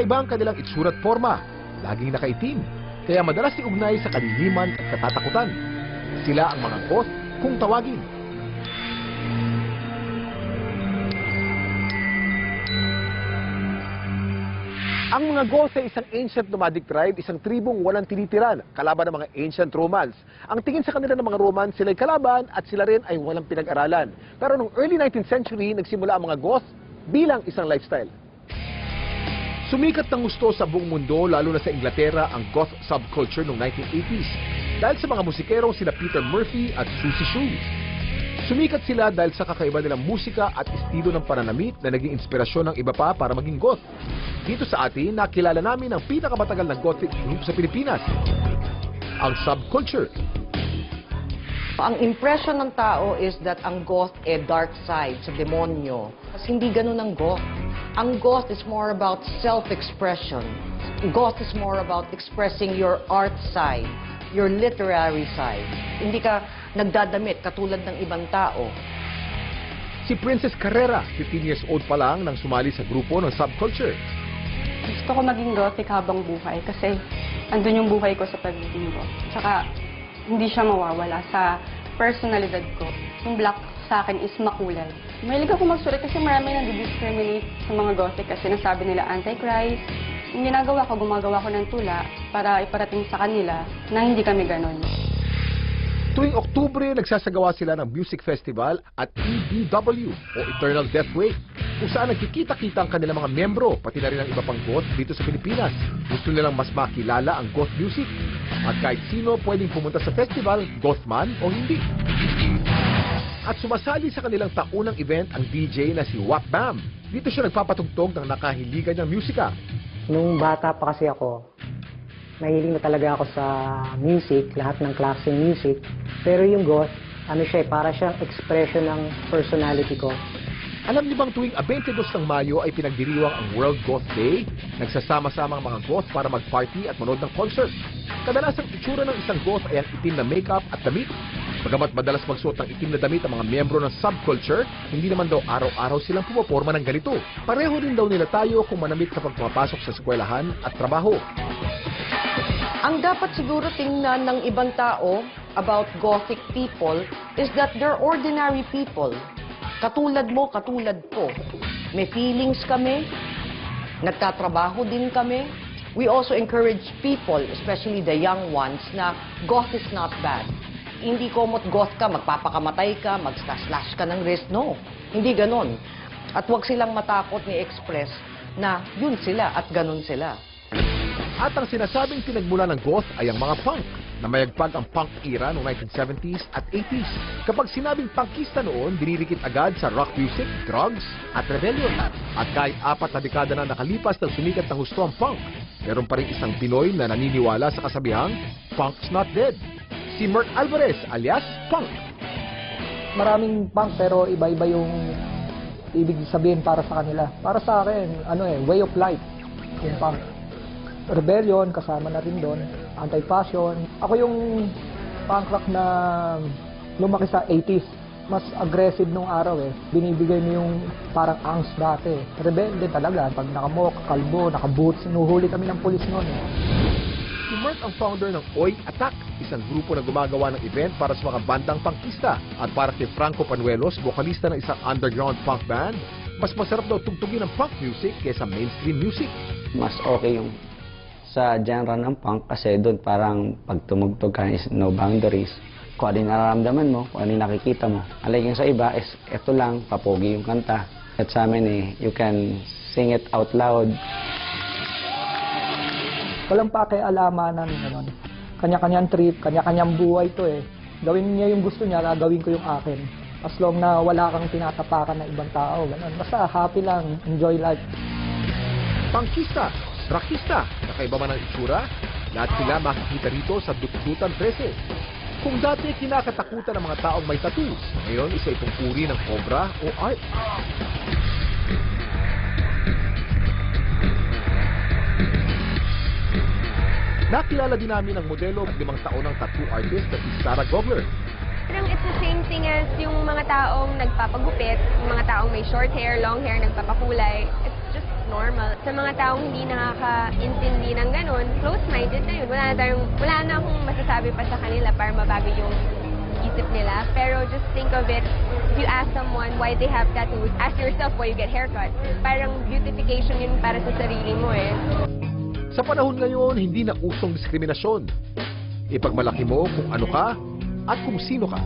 Kakaiba ang kanilang itsura at forma, laging nakaitim, kaya madalas iugnay sa kaliliman at katatakutan. Sila ang mga goth kung tawagin. Ang mga goth ay isang ancient nomadic tribe, isang tribong walang tinitiran, kalaban ng mga ancient Romans. Ang tingin sa kanila ng mga Romans, sila'y kalaban at sila rin ay walang pinag-aralan. Pero noong early 19th century, nagsimula ang mga goth bilang isang lifestyle. Sumikat ng gusto sa buong mundo, lalo na sa Inglaterra, ang goth subculture noong 1980s. Dahil sa mga musikerong sina Peter Murphy at Susie Shoes. Sumikat sila dahil sa kakaiba nilang musika at estilo ng pananamit na naging inspirasyon ng iba pa para maging goth. Dito sa atin, nakilala namin ang pinakamatagal na gothic group sa Pilipinas, ang subculture. Ang impression ng tao is that ang goth dark side, sa demonyo. Kasi hindi ganun ang goth. Ang goth is more about self-expression. Goth is more about expressing your art side, your literary side. Hindi ka nagdadamit katulad ng ibang tao. Si Princess Carrera, 15 years old pa lang nang sumali sa grupo ng subculture. Gusto ko maging gothic habang buhay kasi andun yung buhay ko sa pagiging goth. Tsaka hindi siya mawawala sa personalidad ko. Yung black sa akin is makulay. Mahilig ako magsulat kasi marami nang discriminate sa mga gothic kasi nasabi nila antichrist. Yung ginagawa ko, gumagawa ko ng tula para iparating sa kanila na hindi kami ganon. Tuwing Oktubre, nagsasagawa sila ng music festival at EDW o Eternal Death Wave, kung saan nagkikita-kita ang kanilang mga membro, pati na rin ang iba pang goth dito sa Pilipinas. Gusto nilang mas makilala ang goth music. At kahit sino pwedeng pumunta sa festival, goth man o hindi. At sumasali sa kanilang taunang event ang DJ na si Wap Bam. Dito siya nagpapatugtog ng nakahiligan niyang musika. Nung bata pa kasi ako, mahiling na talaga ako sa music, lahat ng klaseng music. Pero yung goth, ano siya, para siyang expression ng personality ko. Alam niyo bang tuwing 22 ng Mayo ay pinagdiriwang ang World Goth Day? Nagsasama-sama ang mga goth para mag-party at manood ng concert. Kadalasang itsura ng isang goth ay ang itim na makeup at damit. Bagamat madalas magsuot ng itim na damit ang mga miyembro ng subculture, hindi naman daw araw-araw silang pumaporma ng ganito. Pareho rin daw nila tayo kung manamit kapag pumapasok sa eskwelahan at trabaho. Ang dapat siguro tingnan ng ibang tao about gothic people is that they're ordinary people. Katulad mo, katulad ko. May feelings kami, nagtatrabaho din kami. We also encourage people, especially the young ones, na goth is not bad. Hindi komot goth ka, magpapakamatay ka, mag-slash ka ng wrist. No, hindi ganon. At huwag silang matakot ni express na yun sila at ganon sila. At ang sinasabing pinagmula ng goth ay ang mga punk, na mayagpag ang punk era noong 1970s at 80s. Kapag sinabing punkista noon, dinirikit agad sa rock music, drugs, at rebellion. At kahit 4 na dekada na nakalipas ng sumikat ng husto ang punk, meron pa rin isang Pinoy na naniniwala sa kasabihang, punk's not dead. Si Mert Alvarez alias Punk. Maraming punk pero iba-iba yung ibig sabihin para sa kanila. Para sa akin, way of life, yung punk. Rebellion, kasama na rin doon. Anti-fashion. Ako yung punk rock na lumaki sa 80s. Mas aggressive nung araw eh. Binibigay mo yung parang angst dati. Rebelde talaga. Pag nakamok, kalbo, nakaboots, sinuhuli kami ng pulis noon eh. Si Mert ang founder ng Oi Attack, isang grupo na gumagawa ng event para sa mga bandang punkista. At para kay Franco Panuelos, vokalista ng isang underground punk band, mas masarap daw tugtugin ng punk music kaysa mainstream music. Mas okay yung sa genre ng punk kasi doon parang pag tumugtog ka is no boundaries. Kung ano yung nararamdaman mo, kung ano yung nakikita mo. Alay yung sa iba is eto lang, papogi yung kanta. At sa amin you can sing it out loud. Walang pakialamanan naman. Kanya-kanyang trip, kanya-kanyang buhay to eh. Gawin niya yung gusto niya, gagawin ko yung akin. As long na wala kang tinatapakan ng ibang tao, ganun. Basta happy lang, enjoy life. Punkista, rockista, nakaiba man ang itsura, lahat sila makikita rito sa Dutdutan 13. Kung dati kinakatakutan ng mga taong may tattoos, ngayon isa itong uri ng obra o art. Nakilala din namin ang modelo ng 5 taon ng tattoo artist na si Sarah Gogler. Parang it's the same thing as yung mga taong nagpapagupit, yung mga taong may short hair, long hair, nagpapakulay. It's just normal. Sa mga taong hindi nakakaintindi ng ganun, close-minded na yun. Wala na akong masasabi pa sa kanila para mabago yung isip nila. Pero just think of it, if you ask someone why they have tattoos, ask yourself why you get haircut. Parang beautification yun para sa sarili mo eh. Sa panahon ngayon, hindi na usong diskriminasyon. Ipagmalaki mo kung ano ka at kung sino ka.